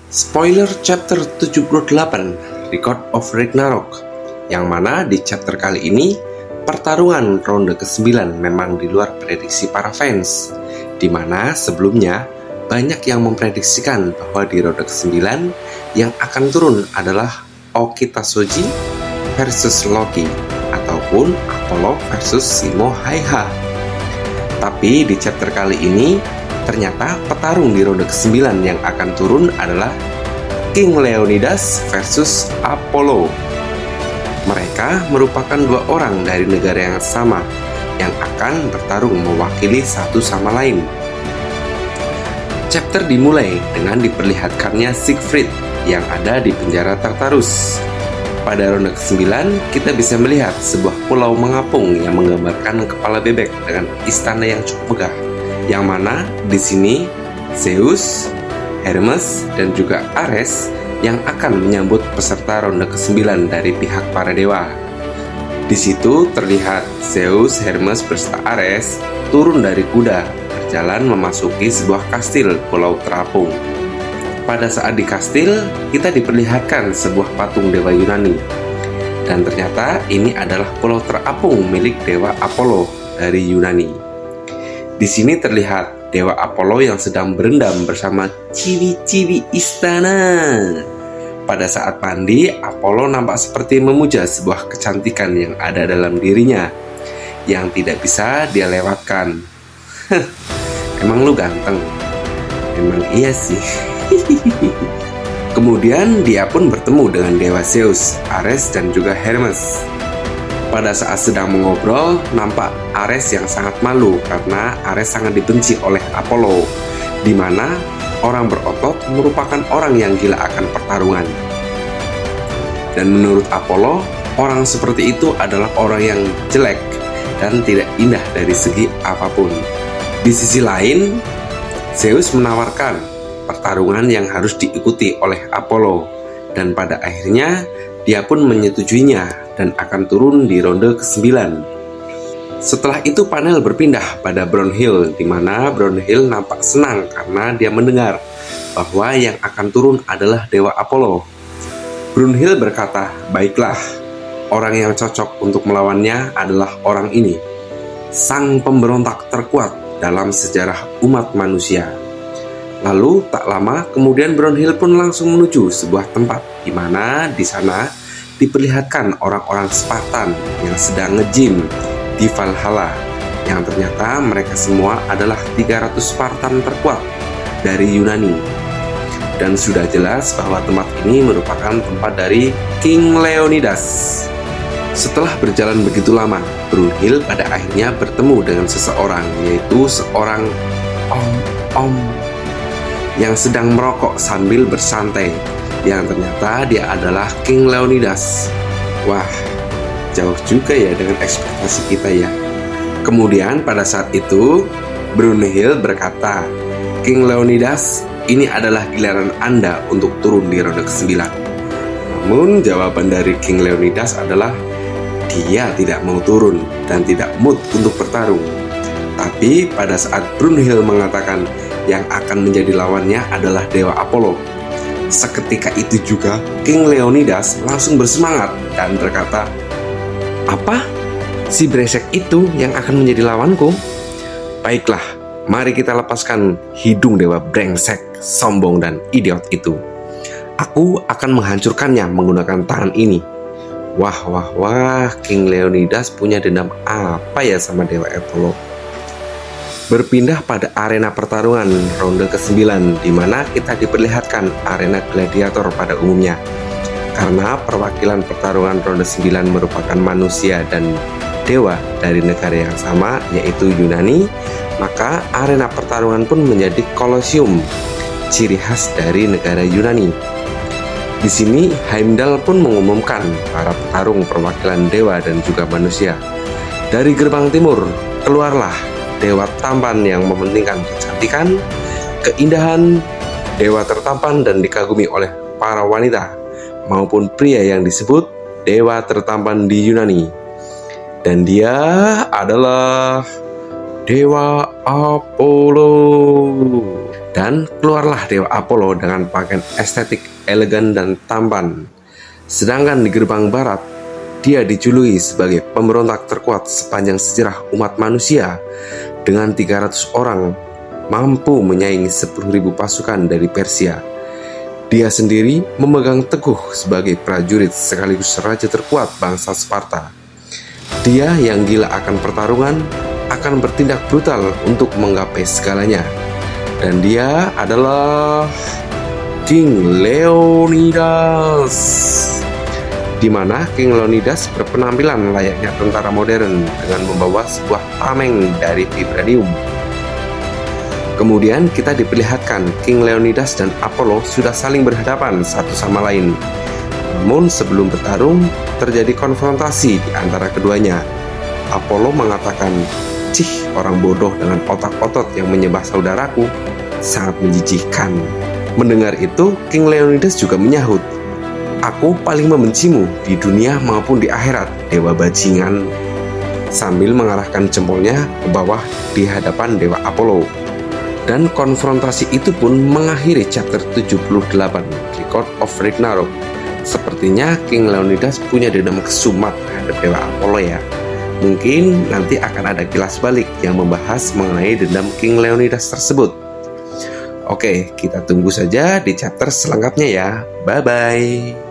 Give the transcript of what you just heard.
Spoiler chapter 78, Record of Ragnarok, yang mana di chapter kali ini pertarungan ronde ke-9 memang di luar prediksi para fans, di mana sebelumnya banyak yang memprediksikan bahwa di ronde ke-9 yang akan turun adalah Okita-Soji versus Loki ataupun Apollo versus Simo Haiha. Tapi di chapter kali ini ternyata petarung di ronde ke-9 yang akan turun adalah King Leonidas versus Apollo. Mereka merupakan dua orang dari negara yang sama yang akan bertarung mewakili satu sama lain. Chapter dimulai dengan diperlihatkannya Siegfried yang ada di penjara Tartarus. Pada ronde ke-9, kita bisa melihat sebuah pulau mengapung yang menggambarkan kepala bebek dengan istana yang cukup megah. Yang mana di sini Zeus, Hermes, dan juga Ares yang akan menyambut peserta ronde ke-9 dari pihak para dewa. Di situ terlihat Zeus, Hermes, beserta Ares turun dari kuda, berjalan memasuki sebuah kastil pulau terapung. Pada saat di kastil, kita diperlihatkan sebuah patung dewa Yunani. Dan ternyata ini adalah pulau terapung milik dewa Apollo dari Yunani. Di sini terlihat dewa Apollo yang sedang berendam bersama ciwi-ciwi istana. Pada saat mandi, Apollo nampak seperti memuja sebuah kecantikan yang ada dalam dirinya, yang tidak bisa dia lewatkan. Emang lu ganteng? Emang iya sih. Kemudian dia pun bertemu dengan dewa Zeus, Ares, dan juga Hermes. Pada saat sedang mengobrol, nampak Ares yang sangat malu karena Ares sangat dibenci oleh Apollo, di mana orang berotot merupakan orang yang gila akan pertarungan. Dan menurut Apollo, orang seperti itu adalah orang yang jelek dan tidak indah dari segi apapun. Di sisi lain, Zeus menawarkan pertarungan yang harus diikuti oleh Apollo, dan pada akhirnya dia pun menyetujuinya dan akan turun di ronde ke-9. Setelah itu panel berpindah pada Brunhild, di mana Brunhild nampak senang karena dia mendengar bahwa yang akan turun adalah dewa Apollo. Brunhild berkata, "Baiklah, orang yang cocok untuk melawannya adalah orang ini, sang pemberontak terkuat dalam sejarah umat manusia." Lalu tak lama kemudian Brunhild pun langsung menuju sebuah tempat di mana di sana diperlihatkan orang-orang Spartan yang sedang nge-gym di Valhalla, yang ternyata mereka semua adalah 300 Spartan terkuat dari Yunani. Dan sudah jelas bahwa tempat ini merupakan tempat dari King Leonidas. Setelah berjalan begitu lama, Brunhild pada akhirnya bertemu dengan seseorang, yaitu seorang om yang sedang merokok sambil bersantai, yang ternyata dia adalah King Leonidas. Wah, jauh juga ya dengan ekspektasi kita ya. Kemudian pada saat itu Brunhild berkata, "King Leonidas, ini adalah giliran Anda untuk turun di ronde ke-9. Namun jawaban dari King Leonidas adalah dia tidak mau turun dan tidak mood untuk bertarung. Tapi pada saat Brunhild mengatakan yang akan menjadi lawannya adalah dewa Apollo, seketika itu juga King Leonidas langsung bersemangat dan berkata, "Apa? Si brengsek itu yang akan menjadi lawanku? Baiklah, mari kita lepaskan hidung dewa brengsek, sombong dan idiot itu. Aku akan menghancurkannya menggunakan tangan ini." Wah, King Leonidas punya dendam apa ya sama dewa Apollo? Berpindah pada arena pertarungan ronde ke-9, di mana kita diperlihatkan arena gladiator pada umumnya. Karena perwakilan pertarungan ronde 9 merupakan manusia dan dewa dari negara yang sama, yaitu Yunani, maka arena pertarungan pun menjadi Colosseum, ciri khas dari negara Yunani. Di sini Heimdall pun mengumumkan para petarung perwakilan dewa dan juga manusia. Dari gerbang timur keluarlah dewa tampan yang mementingkan kecantikan, keindahan, dewa tertampan dan dikagumi oleh para wanita maupun pria yang disebut dewa tertampan di Yunani. Dan dia adalah dewa Apollo. Dan keluarlah Dewa Apollo dengan pakaian estetik, elegan, dan tampan. Sedangkan di gerbang barat, dia dijuluki sebagai pemberontak terkuat sepanjang sejarah umat manusia. Dengan 300 orang, mampu menyaingi 10.000 pasukan dari Persia. Dia sendiri memegang teguh sebagai prajurit sekaligus raja terkuat bangsa Sparta. Dia yang gila akan pertarungan, akan bertindak brutal untuk menggapai segalanya. Dan dia adalah King Leonidas, di mana King Leonidas berpenampilan layaknya tentara modern dengan membawa sebuah tameng dari vibranium. Kemudian kita diperlihatkan King Leonidas dan Apollo sudah saling berhadapan satu sama lain. Namun sebelum bertarung, terjadi konfrontasi di antara keduanya. Apollo mengatakan, "Cih, orang bodoh dengan otak otot yang menyembah saudaraku, sangat menjijikkan." Mendengar itu, King Leonidas juga menyahut, "Aku paling membencimu di dunia maupun di akhirat, dewa bajingan," sambil mengarahkan jempolnya ke bawah di hadapan Dewa Apollo. Dan konfrontasi itu pun mengakhiri chapter 78, Record of Ragnarok. Sepertinya King Leonidas punya dendam kesumat terhadap Dewa Apollo ya. Mungkin nanti akan ada kilas balik yang membahas mengenai dendam King Leonidas tersebut. Oke, kita tunggu saja di chapter selengkapnya ya. Bye-bye.